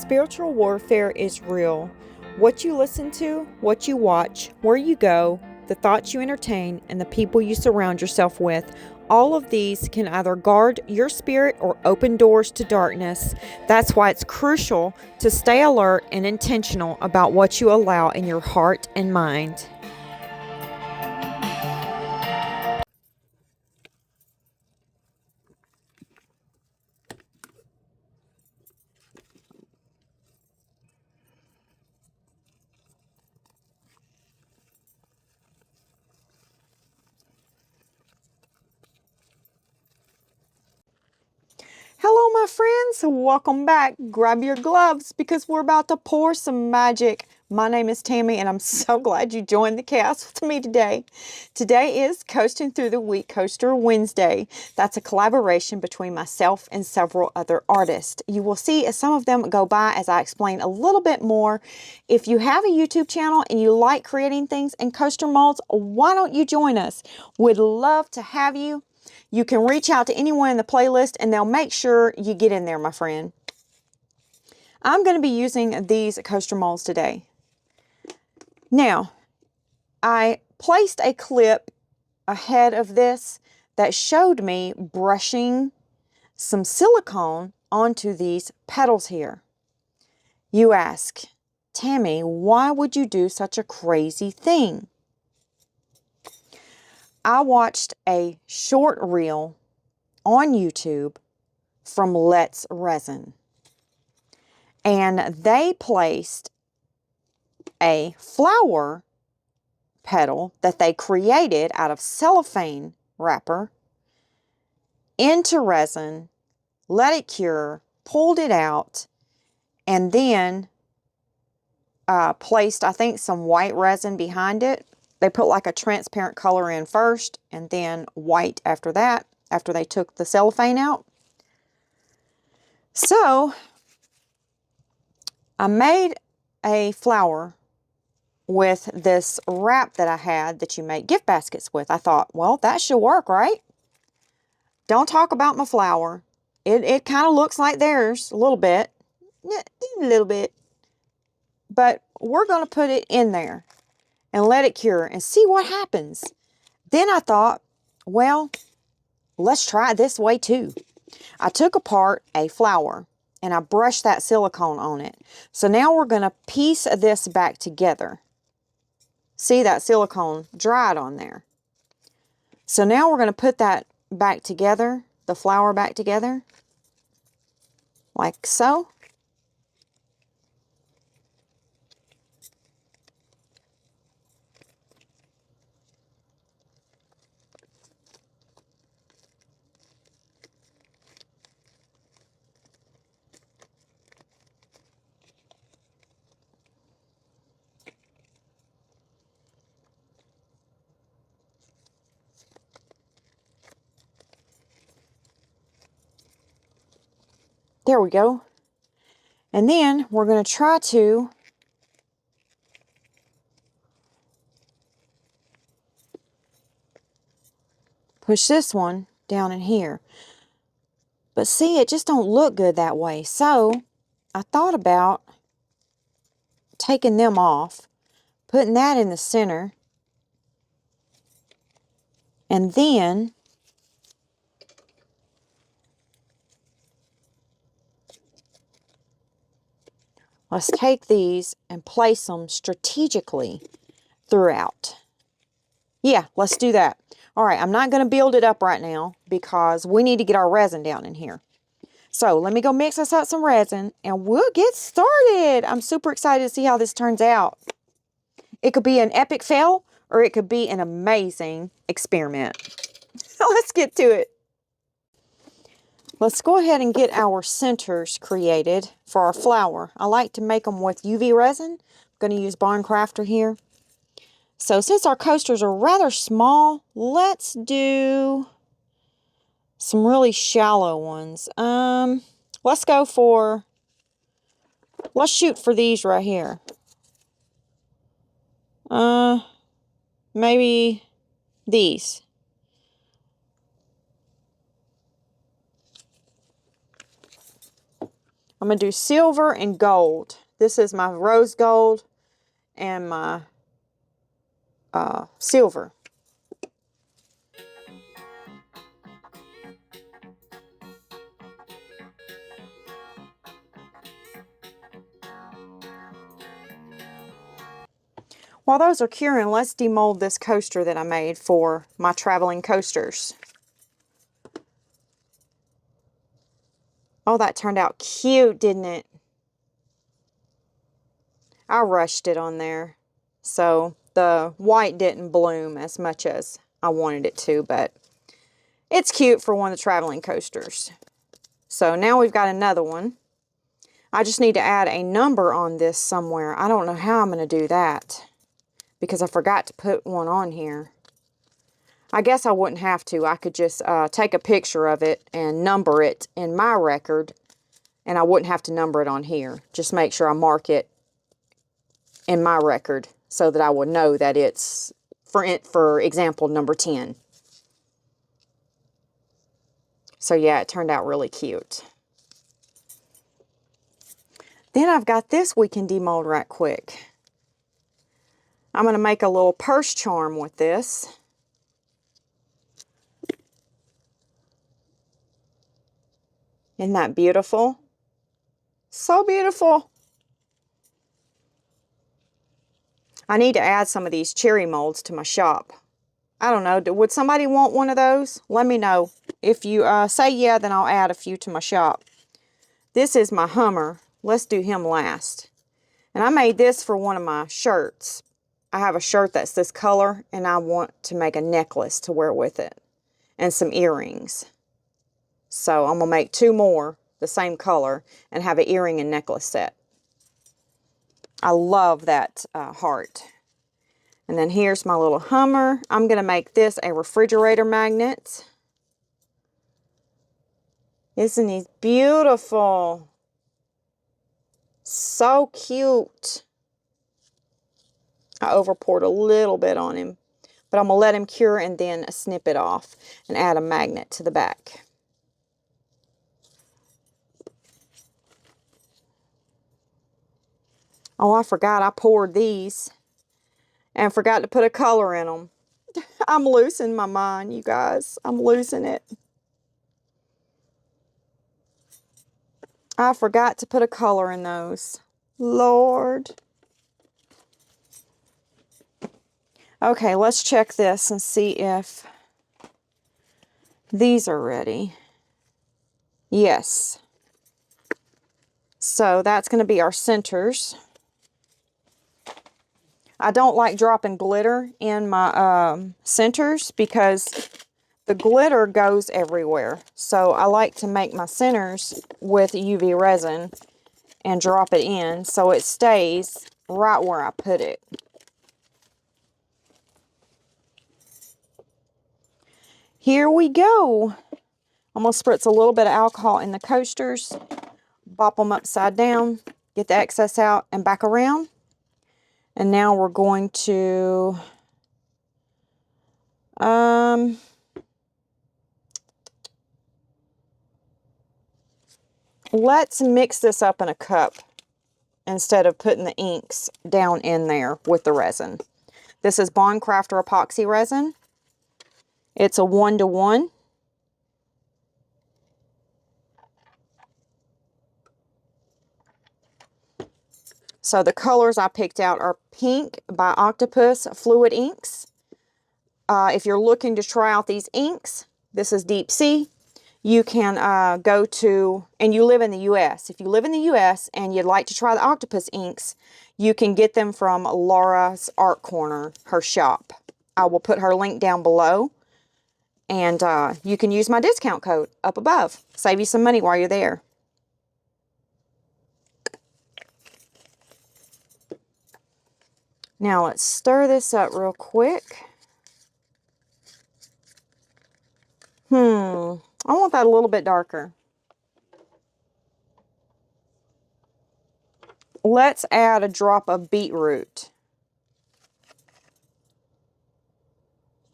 Spiritual warfare is real. What you listen to, what you watch, where you go, the thoughts you entertain, and the people you surround yourself with, all of these can either guard your spirit or open doors to darkness. That's why it's crucial to stay alert and intentional about what you allow in your heart and mind. Hello, my friends. Welcome back. Grab your gloves because we're about to pour some magic. My name is Tammy, and I'm so glad you joined the chaos with me today. Today is Coasting Through the Week Coaster Wednesday. That's a collaboration between myself and several other artists. You will see some of them go by as I explain a little bit more. If you have a YouTube channel and you like creating things in coaster molds, why don't you join us? We'd love to have you. You can reach out to anyone in the playlist and they'll make sure you get in there, my friend. I'm going to be using these coaster molds today. Now, I placed a clip ahead of this that showed me brushing some silicone onto these petals here. You ask, Tammy, why would you do such a crazy thing? I watched a short reel on YouTube from Resin, and they placed a flower petal that they created out of cellophane wrapper into resin, let it cure, pulled it out, and then placed, I think, some white resin behind it. They put like a transparent color in first and then white after that, after they took the cellophane out. So I made a flower with this wrap that I had that you make gift baskets with. I thought, well, that should work, right? Don't talk about my flower. It kind of looks like theirs a little bit. But we're going to put it in there and let it cure and see what happens. Then I thought, well, let's try it this way too. I took apart a flower and I brushed that silicone on it. So now we're going to piece this back together. See, that silicone dried on there. So now we're going to put that back together, the flower back together, like so. There we go. And then we're going to try to push this one down in here. But see, it just don't look good that way. So I thought about taking them off, putting that in the center, and then let's take these and place them strategically throughout. Yeah, let's do that. All right, I'm not going to build it up right now because we need to get our resin down in here. So let me go mix us up some resin and we'll get started. I'm super excited to see how this turns out. It could be an epic fail or it could be an amazing experiment. Let's get to it. Let's go ahead and get our centers created for our flower. I like to make them with UV resin. I'm going to use Barn Crafter here. So since our coasters are rather small, let's do some really shallow ones. Let's shoot for these right here. Maybe these. I'm going to do silver and gold. This is my rose gold and my silver. While those are curing, let's demold this coaster that I made for my traveling coasters. Oh, that turned out cute, didn't it? I rushed it on there, so the white didn't bloom as much as I wanted it to, but it's cute for one of the traveling coasters. So now we've got another one. I just need to add a number on this somewhere. I don't know how I'm going to do that because I forgot to put one on here. I guess I wouldn't have to. I could just take a picture of it and number it in my record, and I wouldn't have to number it on here. Just make sure I mark it in my record so that I will know that it's, for example, number 10. So yeah, it turned out really cute. Then I've got this we can demold right quick. I'm going to make a little purse charm with this. Isn't that beautiful? So beautiful. I need to add some of these cherry molds to my shop. I don't know, would somebody want one of those? Let me know. If you say yeah, then I'll add a few to my shop. This is my Hummer. Let's do him last. And I made this for one of my shirts. I have a shirt that's this color, and I want to make a necklace to wear with it. And some earrings. So I'm going to make 2 more, the same color, and have an earring and necklace set. I love that heart. And then here's my little Hummer. I'm going to make this a refrigerator magnet. Isn't he beautiful? So cute. I overpoured a little bit on him, but I'm going to let him cure and then snip it off and add a magnet to the back. Oh, I forgot I poured these and forgot to put a color in them. I'm losing my mind, you guys. I'm losing it. I forgot to put a color in those. Lord. Okay, let's check this and see if these are ready. Yes. So that's going to be our centers. I don't like dropping glitter in my centers because the glitter goes everywhere. So I like to make my centers with UV resin and drop it in so it stays right where I put it. Here we go. I'm going to spritz a little bit of alcohol in the coasters, bop them upside down, get the excess out and back around. And now we're going to let's mix this up in a cup instead of putting the inks down in there with the resin. This is Bond Crafter epoxy resin. It's a 1-to-1. So the colors I picked out are pink by Octopus Fluid Inks. If you're looking to try out these inks, this is Deep Sea. You can go to, and you live in the U.S. If you live in the U.S. and you'd like to try the Octopus inks, you can get them from Laura's Art Corner, her shop. I will put her link down below. And you can use my discount code up above. Save you some money while you're there. Now let's stir this up real quick. I want that a little bit darker. Let's add a drop of beetroot.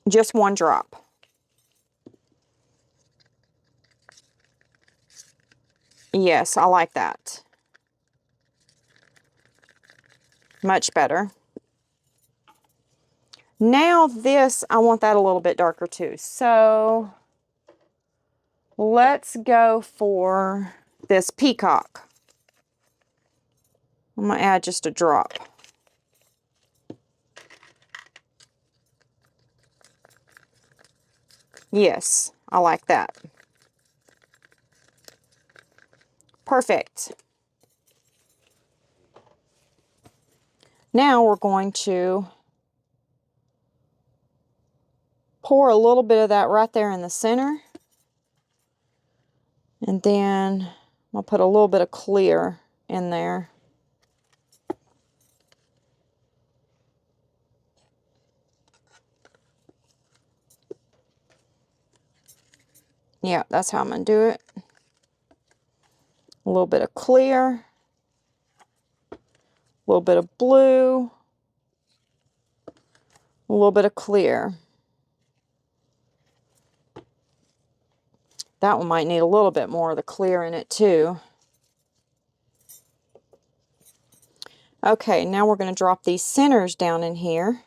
Just 1 drop. Yes, I like that. Much better. Now this, I want that a little bit darker too. So let's go for this peacock. I'm going to add just a drop. Yes, I like that. Perfect. Now we're going to pour a little bit of that right there in the center. And then I'll put a little bit of clear in there. Yeah, that's how I'm going to do it. A little bit of clear. A little bit of blue. A little bit of clear. That one might need a little bit more of the clear in it too. Okay, now we're going to drop these centers down in here.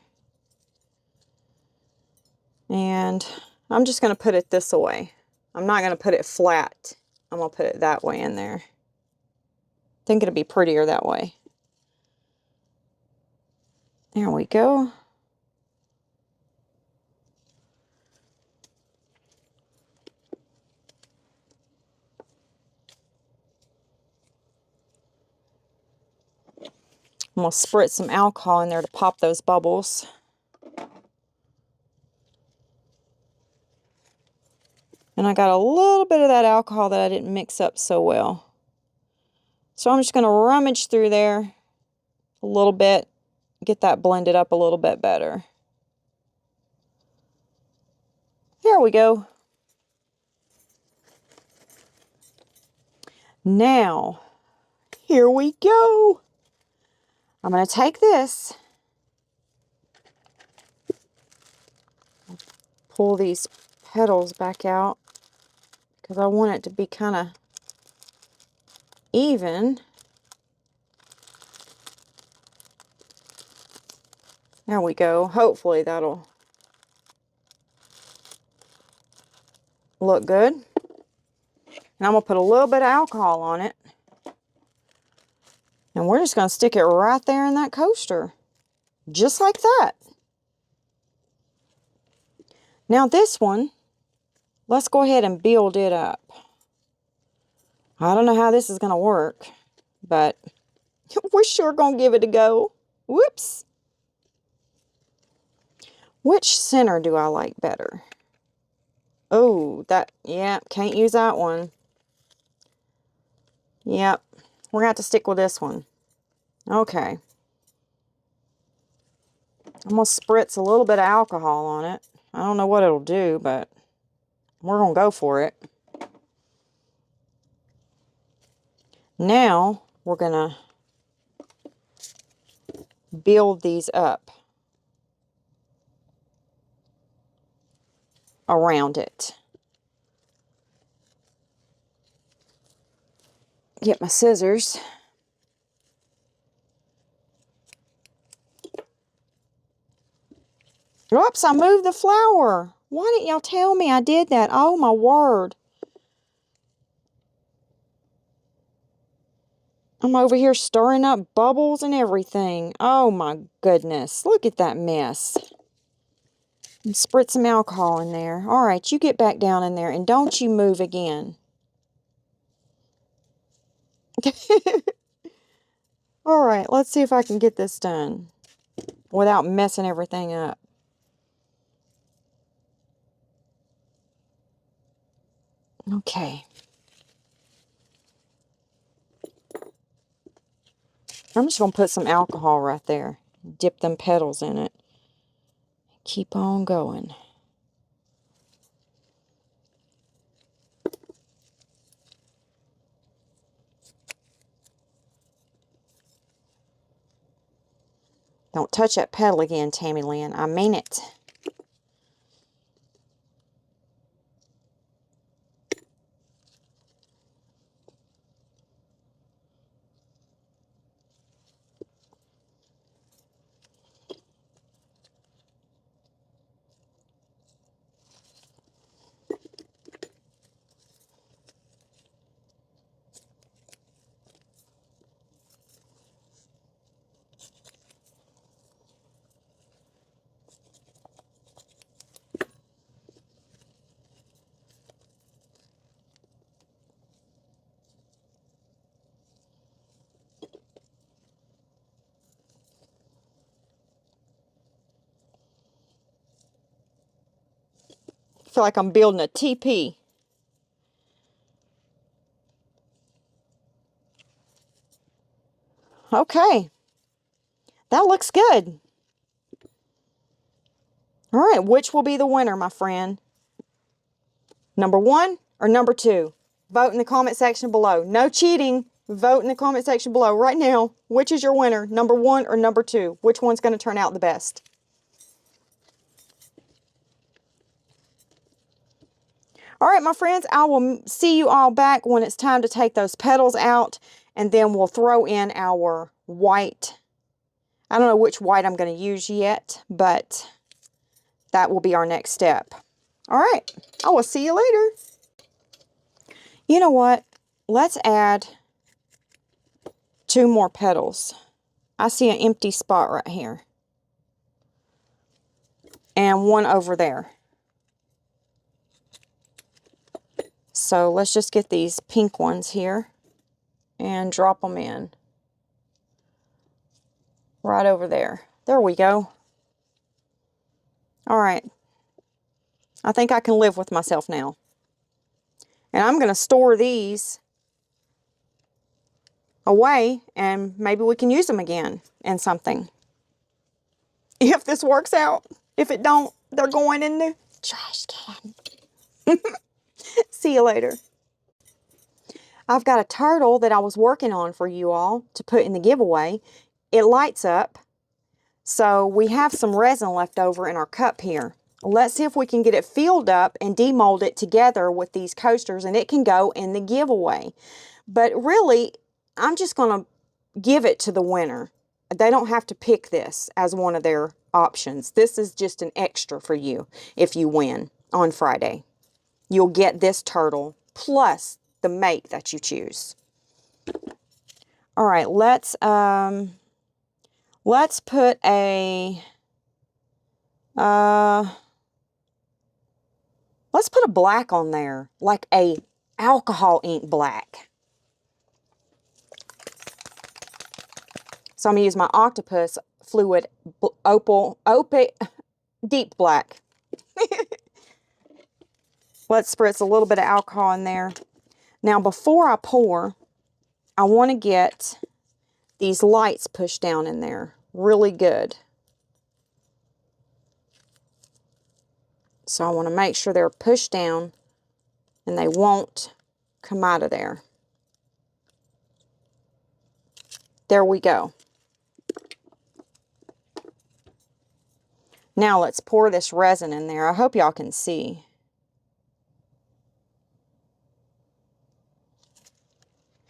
And I'm just going to put it this way. I'm not going to put it flat. I'm going to put it that way in there. I think it'll be prettier that way. There we go. I'm going to spritz some alcohol in there to pop those bubbles. And I got a little bit of that alcohol that I didn't mix up so well. So I'm just going to rummage through there a little bit, get that blended up a little bit better. There we go. Now, here we go. I'm going to take this, pull these petals back out because I want it to be kind of even. There we go. Hopefully that'll look good. And I'm going to put a little bit of alcohol on it. And we're just going to stick it right there in that coaster. Just like that. Now this one, let's go ahead and build it up. I don't know how this is going to work, but we're sure going to give it a go. Whoops. Which center do I like better? Oh, that, yeah, can't use that one. Yep, we're going to have to stick with this one. Okay. I'm going to spritz a little bit of alcohol on it. I don't know what it'll do, but we're going to go for it. Now, we're going to build these up around it. Get my scissors. Oops, I moved the flour. Why didn't y'all tell me I did that? Oh, my word. I'm over here stirring up bubbles and everything. Oh, my goodness. Look at that mess. And spritz some alcohol in there. All right, you get back down in there and don't you move again. All right, let's see if I can get this done without messing everything up. Okay. I'm just going to put some alcohol right there. Dip them petals in it. Keep on going. Don't touch that petal again, Tammy Lynn. I mean it. feel like I'm building a teepee. Okay. That looks good. All right, which will be the winner, my friend? Number 1 or number 2? Vote in the comment section below. No cheating. Vote in the comment section below right now. Which is your winner, number 1 or number 2? Which one's going to turn out the best? All right, my friends, I will see you all back when it's time to take those petals out, and then we'll throw in our white. I don't know which white I'm going to use yet, but that will be our next step. All right, I will see you later. You know what? Let's add 2 more petals. I see an empty spot right here. And one over there. So let's just get these pink ones here and drop them in. Right over there. There we go. All right. I think I can live with myself now. And I'm going to store these away, and maybe we can use them again in something. If this works out. If it don't, they're going in the trash can. See you later. I've got a turtle that I was working on for you all to put in the giveaway. It lights up. So we have some resin left over in our cup here. Let's see if we can get it filled up and demold it together with these coasters, and it can go in the giveaway. But really, I'm just going to give it to the winner. They don't have to pick this as one of their options. This is just an extra for you if you win on Friday. You'll get this turtle plus the make that you choose. All right, let's put a let's put a black on there, like a alcohol ink black. So I'm going to use my Octopus Fluid Opal Deep Black. Let's spritz a little bit of alcohol in there. Now before I pour, I want to get these lights pushed down in there really good. So I want to make sure they're pushed down and they won't come out of there. There we go. Now let's pour this resin in there. I hope y'all can see.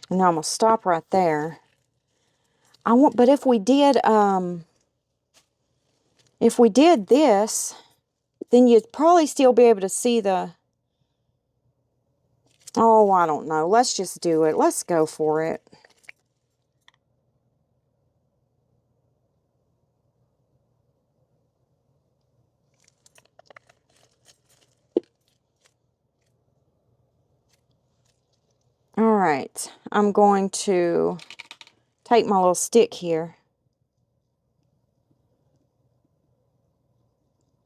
And now I'm going to stop right there. But if we did this, then you'd probably still be able to see the, oh, I don't know. Let's just do it. Let's go for it. All right, I'm going to take my little stick here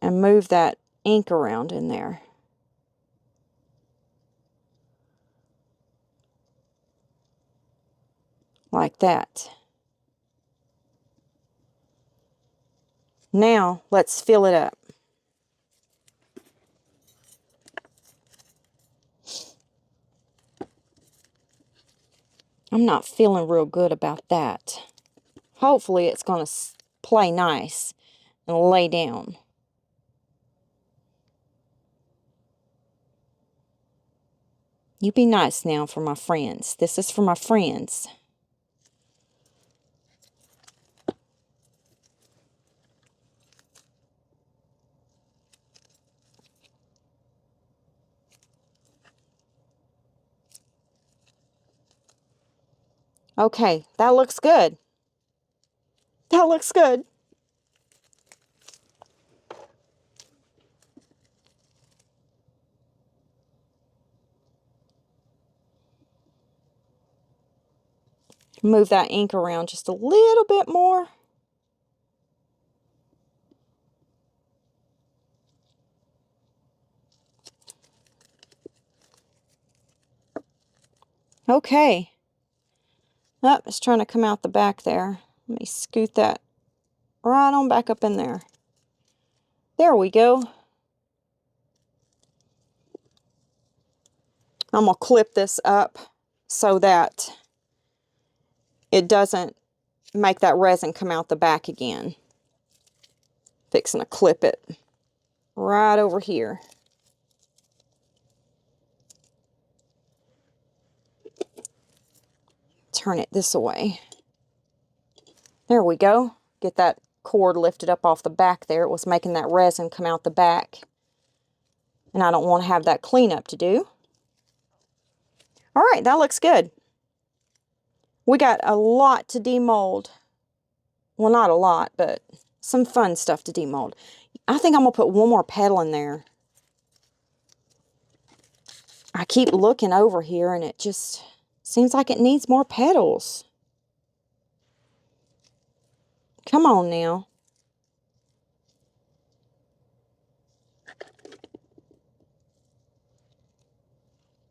and move that ink around in there. Like that. Now, let's fill it up. I'm not feeling real good about that. Hopefully it's going to play nice and lay down. You be nice now for my friends. This is for my friends. Okay, that looks good. That looks good. Move that ink around just a little bit more. Okay. Oh, it's trying to come out the back there. Let me scoot that right on back up in there. There we go. I'm going to clip this up so that it doesn't make that resin come out the back again. Fixing to clip it right over here. Turn it this way. There we go. Get that cord lifted up off the back there. It was making that resin come out the back. And I don't want to have that cleanup to do. All right, that looks good. We got a lot to demold. Well, not a lot, but some fun stuff to demold. I think I'm going to put one more petal in there. I keep looking over here and it just seems like it needs more petals. Come on now.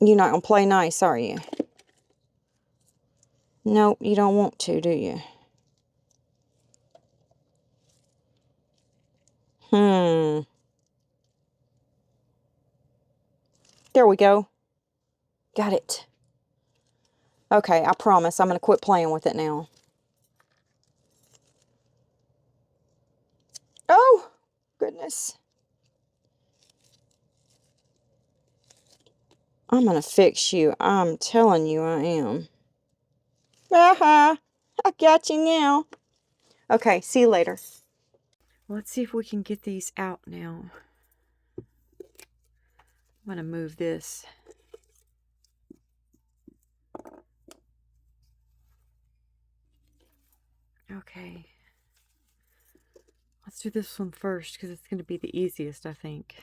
You're not going to play nice, are you? Nope, you don't want to, do you? There we go. Got it. Okay, I promise I'm going to quit playing with it now. Oh, goodness. I'm going to fix you. I'm telling you I am. Aha! I got you now. Okay, see you later. Let's see if we can get these out now. I'm going to move this. Okay. Let's do this one first because it's going to be the easiest, I think.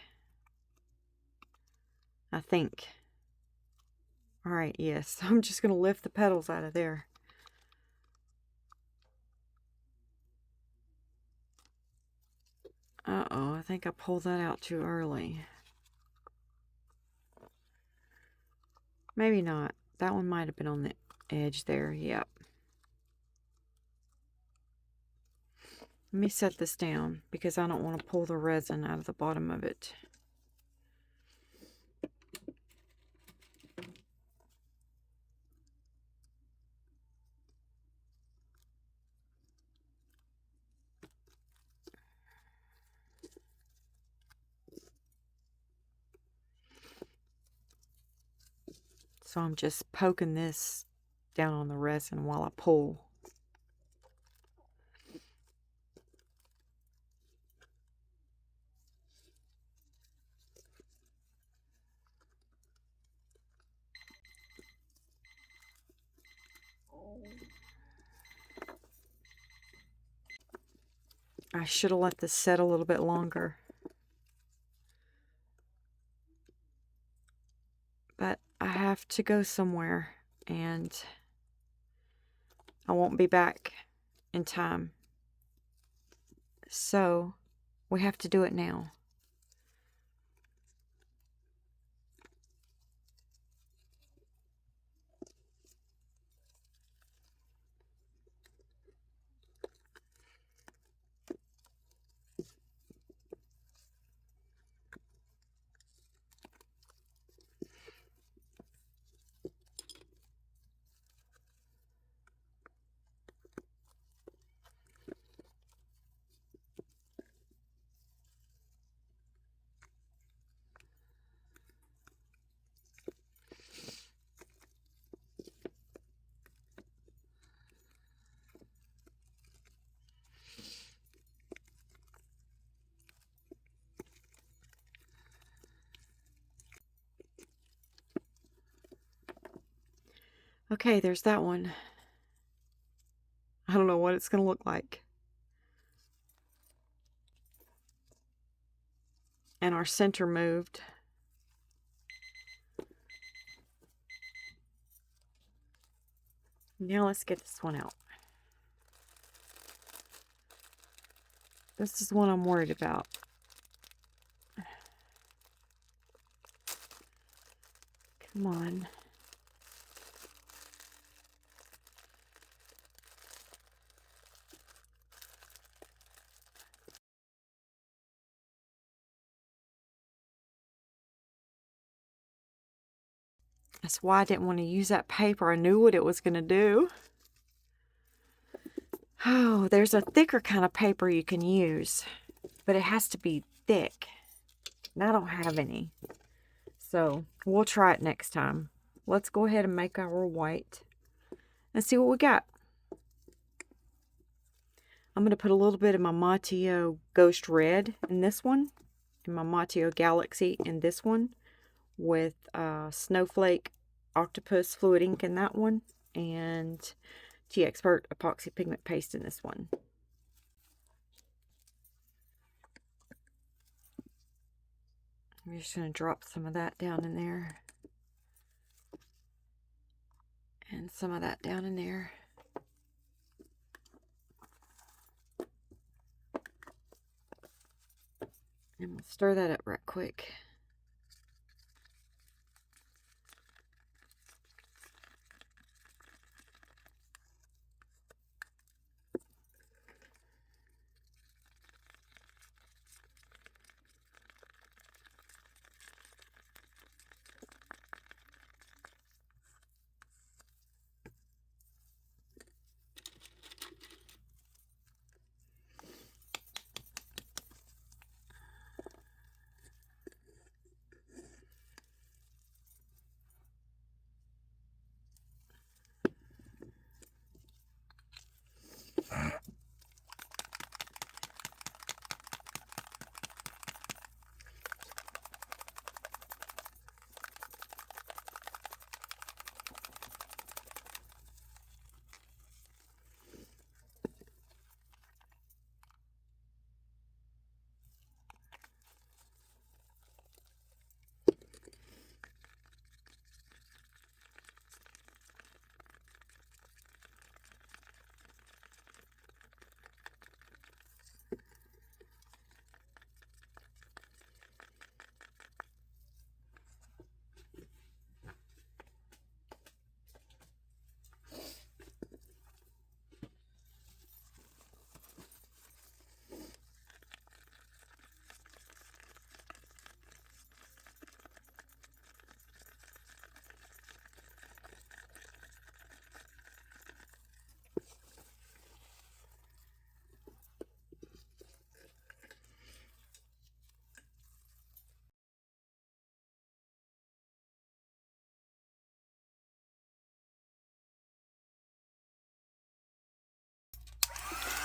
All right, yes. I'm just going to lift the petals out of there. Uh-oh, I think I pulled that out too early. Maybe not. That one might have been on the edge there. Yep. Let me set this down because I don't want to pull the resin out of the bottom of it. So I'm just poking this down on the resin while I pull. I should have let this set a little bit longer. But I have to go somewhere and I won't be back in time. So we have to do it now. Okay, there's that one. I don't know what it's going to look like. And our center moved. Now let's get this one out. This is one I'm worried about. Come on. That's why I didn't want to use that paper. I knew what it was going to do. Oh, there's a thicker kind of paper you can use, but it has to be thick. And I don't have any. So we'll try it next time. Let's go ahead and make our white and see what we got. I'm going to put a little bit of my Matio Ghost Red in this one, and my Matio Galaxy in this one, with Snowflake Octopus Fluid Ink in that one, and T-Expert Epoxy Pigment Paste in this one. I'm just going to drop some of that down in there, and some of that down in there. And we'll stir that up right quick.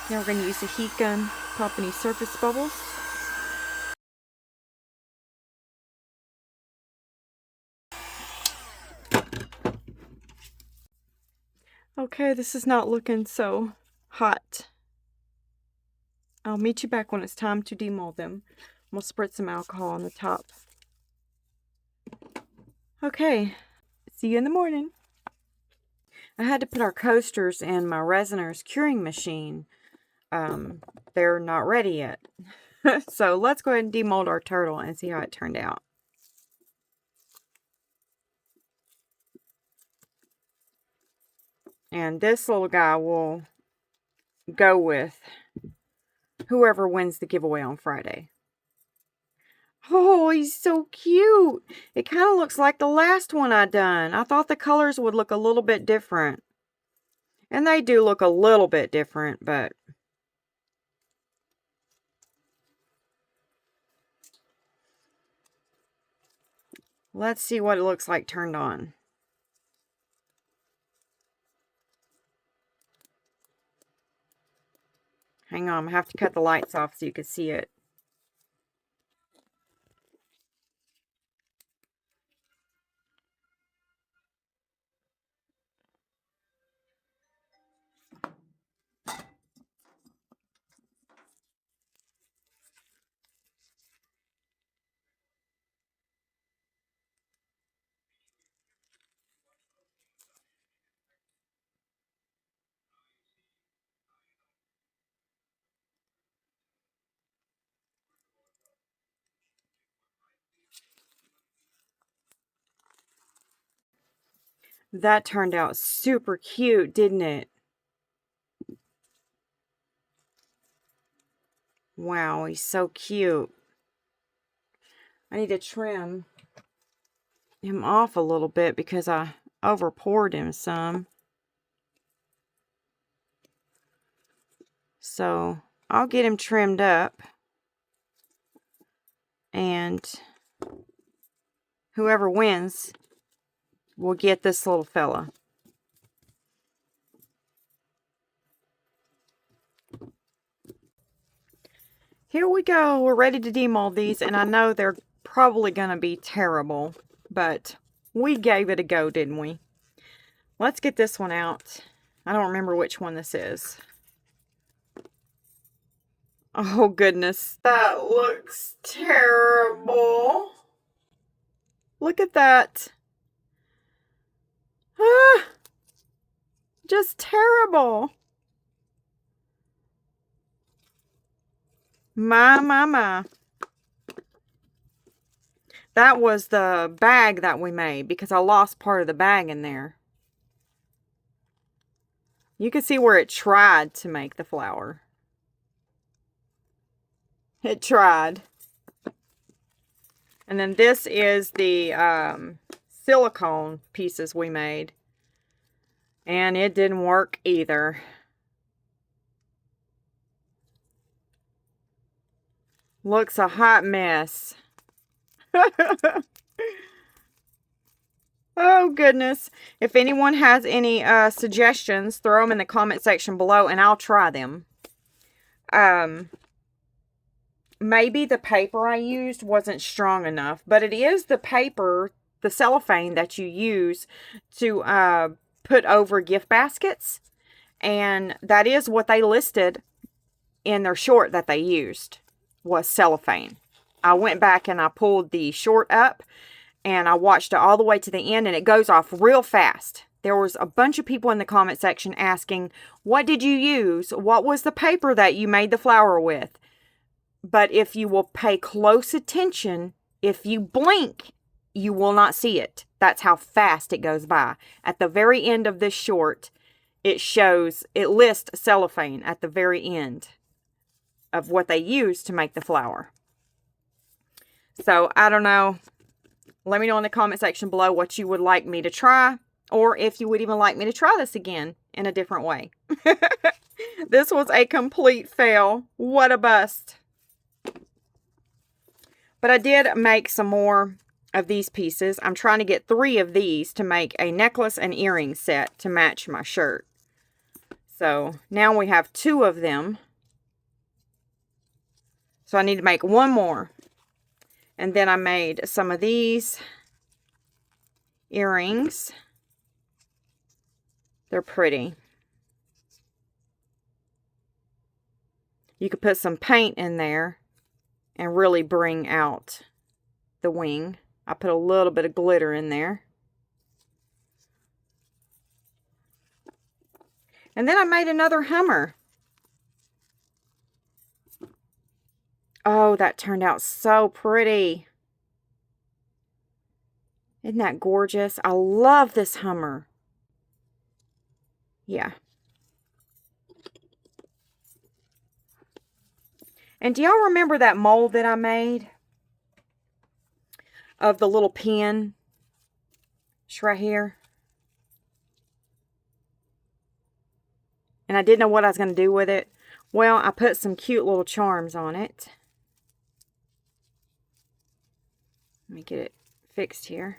Now we're going to use a heat gun, pop any surface bubbles. Okay, this is not looking so hot. I'll meet you back when it's time to demold them. We'll spritz some alcohol on the top. Okay, see you in the morning. I had to put our coasters in my resiners curing machine. They're not ready yet. So let's go ahead and demold our turtle and see how it turned out. And this little guy will go with whoever wins the giveaway on Friday. Oh, he's so cute. It kind of looks like the last one I done. I thought the colors would look a little bit different. And they do look a little bit different, but let's see what it looks like turned on. Hang on, I have to cut the lights off so you can see it. That turned out super cute, didn't it? Wow, he's so cute. I need to trim him off a little bit because I over poured him some. So I'll get him trimmed up, and whoever wins will get this little fella. Here we go. We're ready to demold these, and I know they're probably going to be terrible, but we gave it a go, didn't we? Let's get this one out. I don't remember which one this is. Oh, goodness. That looks terrible. Look at that. Ah, just terrible. My. That was the bag that we made because I lost part of the bag in there. You can see where it tried to make the flower. It tried. And then this is the silicone pieces we made. And it didn't work either. Looks a hot mess. Oh, goodness. If anyone has any suggestions, throw them in the comment section below and I'll try them. Maybe the paper I used wasn't strong enough, but it is the paper, the cellophane that you use to put over gift baskets. And that is what they listed in their short that they used, was cellophane. I went back and I pulled the short up and I watched it all the way to the end, and it goes off real fast. There was a bunch of people in the comment section asking, what did you use? What was the paper that you made the flower with? But if you will pay close attention, if you blink, you will not see it. That's how fast it goes by. At the very end of this short, it lists cellophane at the very end of what they use to make the flower. So, I don't know. Let me know in the comment section below what you would like me to try, or if you would even like me to try this again in a different way. This was a complete fail. What a bust. But I did make some more of these pieces. I'm trying to get 3 of these to make a necklace and earring set to match my shirt. So now we have 2 of them. So I need to make 1 more. And then I made some of these earrings. They're pretty. You could put some paint in there and really bring out the wing. I put a little bit of glitter in there. And then I made another hummer. Oh, that turned out so pretty. Isn't that gorgeous? I love this hummer. Yeah. And do y'all remember that mold that I made of the little pin? It's right here. And I didn't know what I was going to do with it. Well, I put some cute little charms on it. Let me get it fixed here.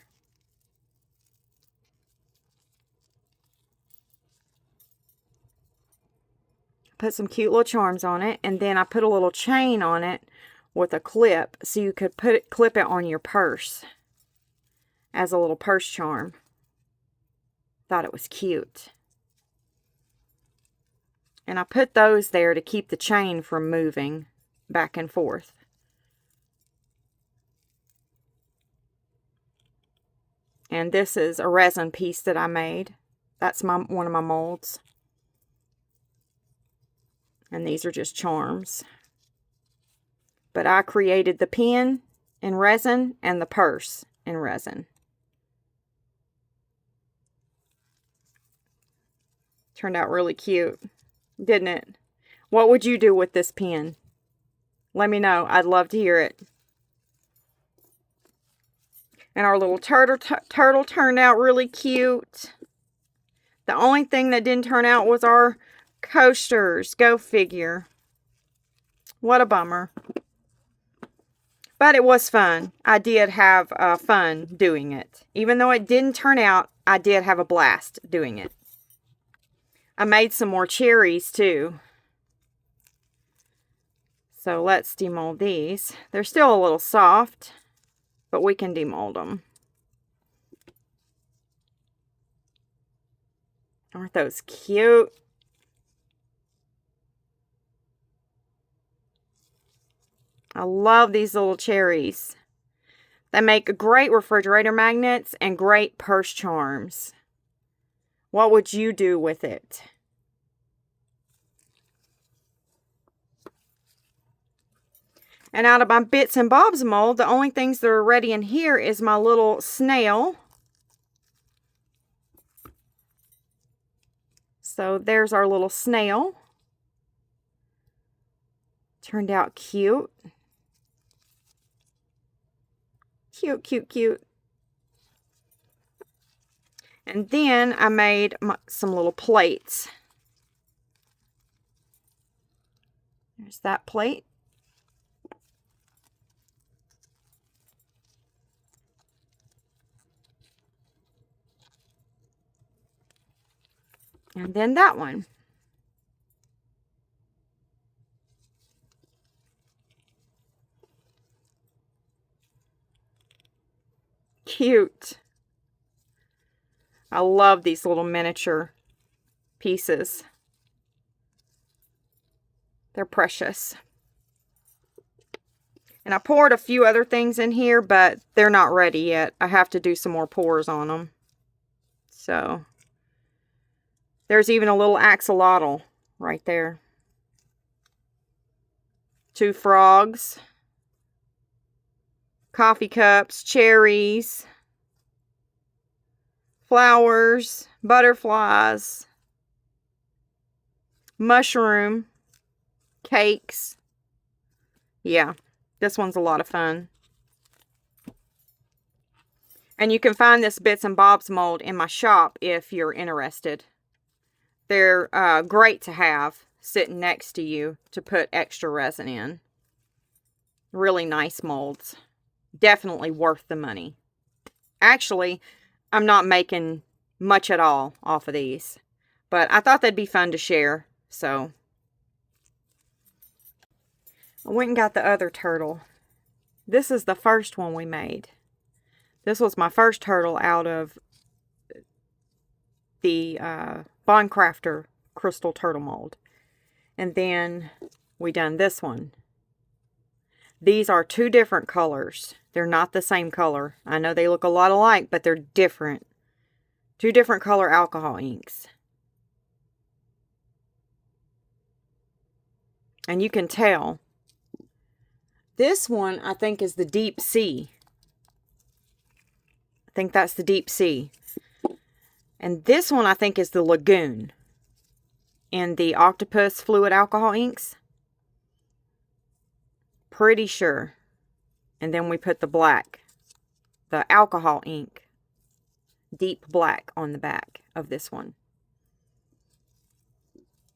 Put some cute little charms on it, and then I put a little chain on it with a clip so you could clip it on your purse as a little purse charm. Thought it was cute. And I put those there to keep the chain from moving back and forth. And this is a resin piece that I made. That's one of my molds. And these are just charms. But I created the pin in resin and the purse in resin. Turned out really cute, didn't it? What would you do with this pin? Let me know. I'd love to hear it. And our little turtle turned out really cute. The only thing that didn't turn out was our coasters. Go figure. What a bummer. But it was fun. I did have fun doing it. Even though it didn't turn out, I did have a blast doing it. I made some more cherries too. So let's demold these. They're still a little soft, but we can demold them. Aren't those cute? I love these little cherries. They make great refrigerator magnets and great purse charms. What would you do with it? And out of my bits and bobs mold, the only things that are ready in here is my little snail. So there's our little snail. Turned out cute. Cute, cute, cute. And then I made some little plates. There's that plate. And then that one. Cute. I love these little miniature pieces. They're precious. And I poured a few other things in here, but they're not ready yet. I have to do some more pours on them. So, there's even a little axolotl right there. 2 frogs. Coffee cups, cherries, flowers, butterflies, mushroom, cakes. Yeah, this one's a lot of fun. And you can find this bits and bobs mold in my shop if you're interested. They're great to have sitting next to you to put extra resin in. Really nice molds. Definitely worth the money. Actually, I'm not making much at all off of these, but I thought they'd be fun to share, so I went and got the other turtle. This is the first one we made. This was my first turtle out of the Bond Crafter crystal turtle mold. And then we done this one. These are 2 different colors. They're not the same color. I know they look a lot alike, but they're different. 2 different color alcohol inks. And you can tell. This one, I think, is the deep sea. I think that's the deep sea. And this one, I think, is the lagoon. In the octopus fluid alcohol inks. Pretty sure. And then we put the black, the alcohol ink, deep black on the back of this one.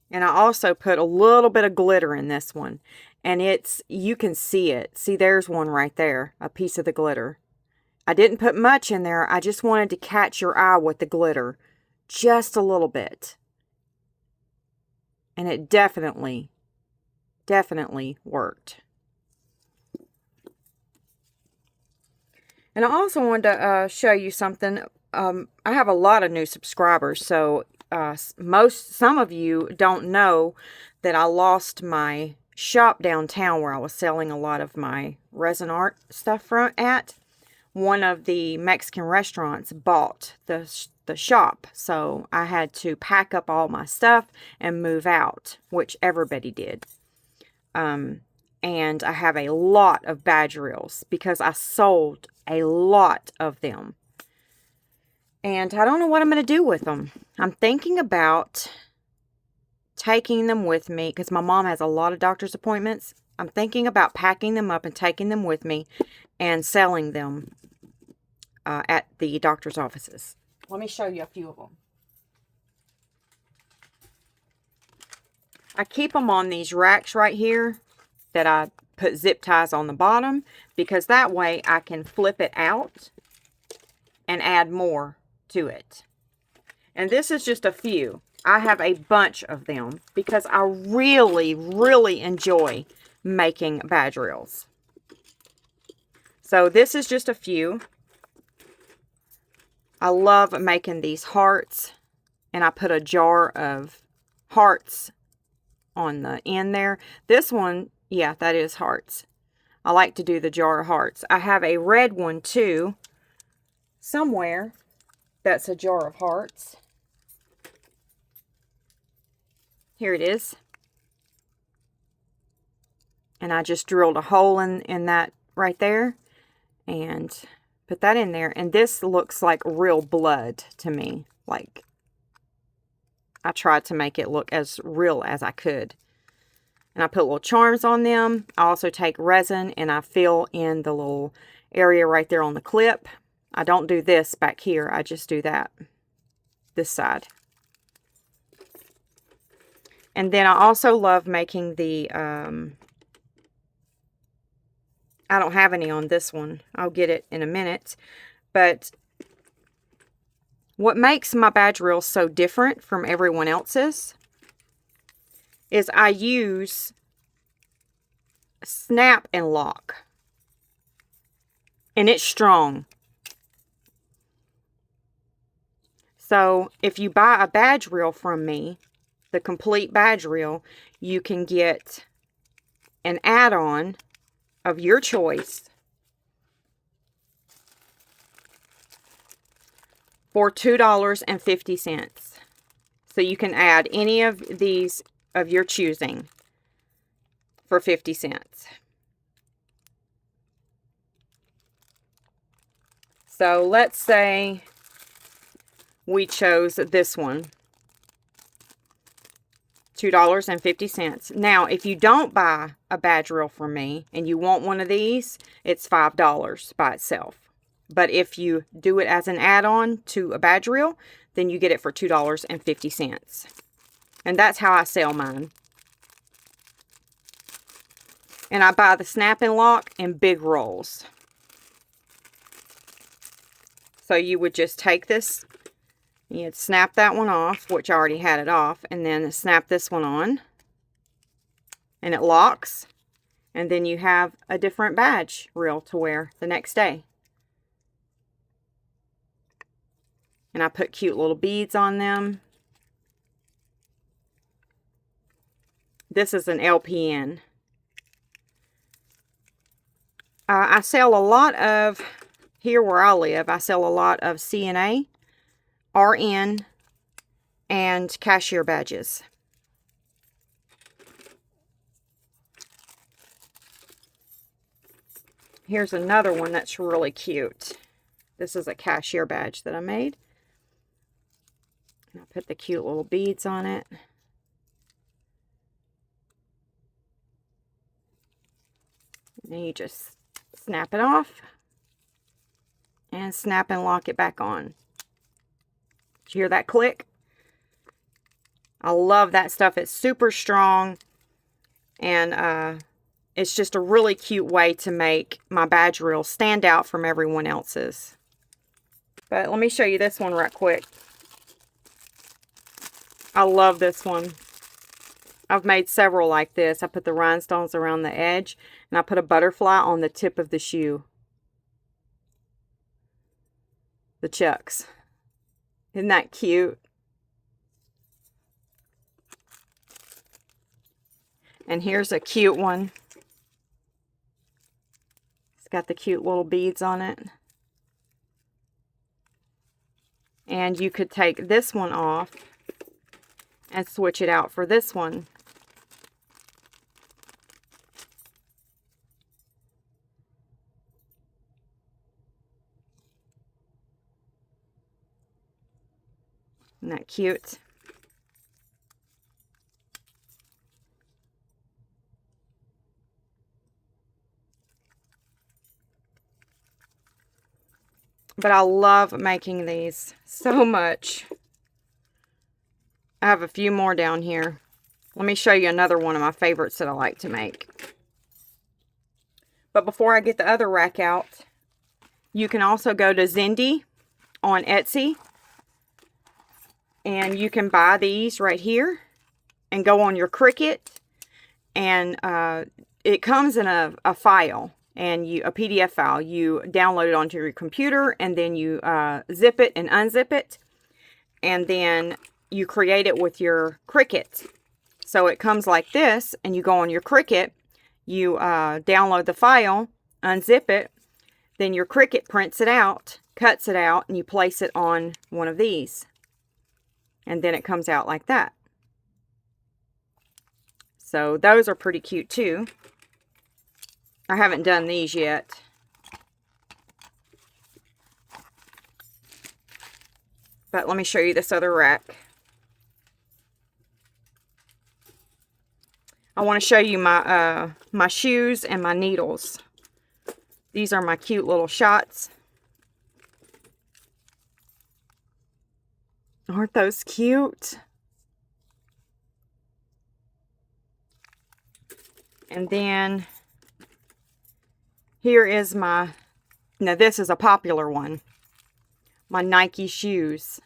And I also put a little bit of glitter in this one. And you can see it. See, there's one right there, a piece of the glitter. I didn't put much in there. I just wanted to catch your eye with the glitter. Just a little bit. And it definitely worked. And I also wanted to show you something. I have a lot of new subscribers, so some of you don't know that I lost my shop downtown where I was selling a lot of my resin art stuff at. One of the Mexican restaurants bought the shop, so I had to pack up all my stuff and move out, which everybody did. And I have a lot of badge reels because I sold a lot of them. And I don't know what I'm going to do with them. I'm thinking about taking them with me because my mom has a lot of doctor's appointments. I'm thinking about packing them up and taking them with me and selling them at the doctor's offices. Let me show you a few of them. I keep them on these racks right here that I put zip ties on the bottom, because that way I can flip it out and add more to it. And this is just a few. I have a bunch of them because I really, really enjoy making badge reels. So this is just a few. I love making these hearts, and I put a jar of hearts on the end there. This one, yeah, that is hearts. I like to do the jar of hearts. I have a red one too, somewhere, that's a jar of hearts. Here it is. And I just drilled a hole in that right there and put that in there. And this looks like real blood to me. Like, I tried to make it look as real as I could. And I put little charms on them. I also take resin and I fill in the little area right there on the clip. I don't do this back here. I just do that, this side. And then I also love making the, I don't have any on this one. I'll get it in a minute. But what makes my badge reel so different from everyone else's is I use snap and lock. And it's strong. So if you buy a badge reel from me, the complete badge reel, you can get an add-on of your choice for $2.50. So you can add any of these of your choosing for 50 cents. So let's say we chose this one, $2.50. Now, if you don't buy a badge reel from me and you want one of these, it's $5 by itself. But if you do it as an add-on to a badge reel, then you get it for $2.50. And that's how I sell mine. And I buy the snap and lock in big rolls. So you would just take this, you'd snap that one off, which I already had it off, and then snap this one on. And it locks. And then you have a different badge reel to wear the next day. And I put cute little beads on them. This is an LPN. I sell a lot of, here where I live, I sell a lot of CNA, RN, and cashier badges. Here's another one that's really cute. This is a cashier badge that I made. And I put the cute little beads on it. And then you just snap it off and snap and lock it back on. Did you hear that click? I love that stuff. It's super strong, and it's just a really cute way to make my badge reel stand out from everyone else's. But let me show you this one right quick. I love this one. I've made several like this. I put the rhinestones around the edge, and I put a butterfly on the tip of the shoe. The Chucks. Isn't that cute? And here's a cute one. It's got the cute little beads on it. And you could take this one off and switch it out for this one. Isn't that cute? But I love making these so much. I have a few more down here. Let me show you another one of my favorites that I like to make. But before I get the other rack out, you can also go to Zindy on Etsy. And you can buy these right here and go on your Cricut. And it comes in a file, and a PDF file. You download it onto your computer, and then you zip it and unzip it. And then you create it with your Cricut. So it comes like this, and you go on your Cricut. You download the file, unzip it, then your Cricut prints it out, cuts it out, and you place it on one of these. And then it comes out like that. So those are pretty cute too. I haven't done these yet. But let me show you this other rack. I want to show you my my shoes and my needles. These are my cute little shots. Aren't those cute? And then here is my, now this is a popular one, my Nike shoes.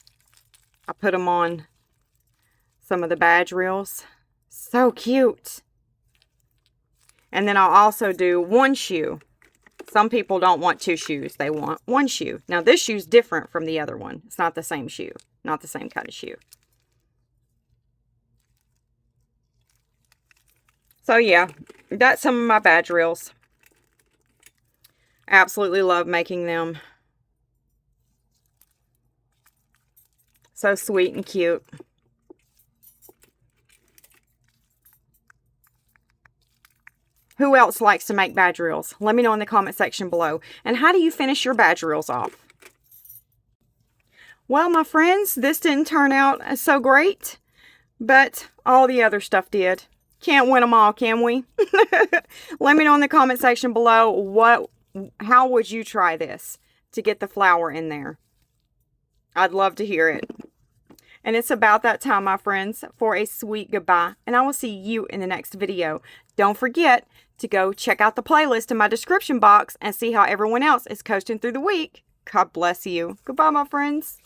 I put them on some of the badge reels. So cute. And then I'll also do one shoe. Some people don't want two shoes. They want one shoe. Now this shoe's different from the other one. It's not the same shoe. Not the same kind of shoe. So yeah, that's some of my badge reels. Absolutely love making them. So sweet and cute. Who else likes to make badge reels? Let me know in the comment section below. And how do you finish your badge reels off? Well, my friends, this didn't turn out so great, but all the other stuff did. Can't win them all, can we? Let me know in the comment section below how would you try this to get the flower in there. I'd love to hear it. And it's about that time, my friends, for a sweet goodbye. And I will see you in the next video. Don't forget to go check out the playlist in my description box and see how everyone else is coasting through the week. God bless you. Goodbye, my friends.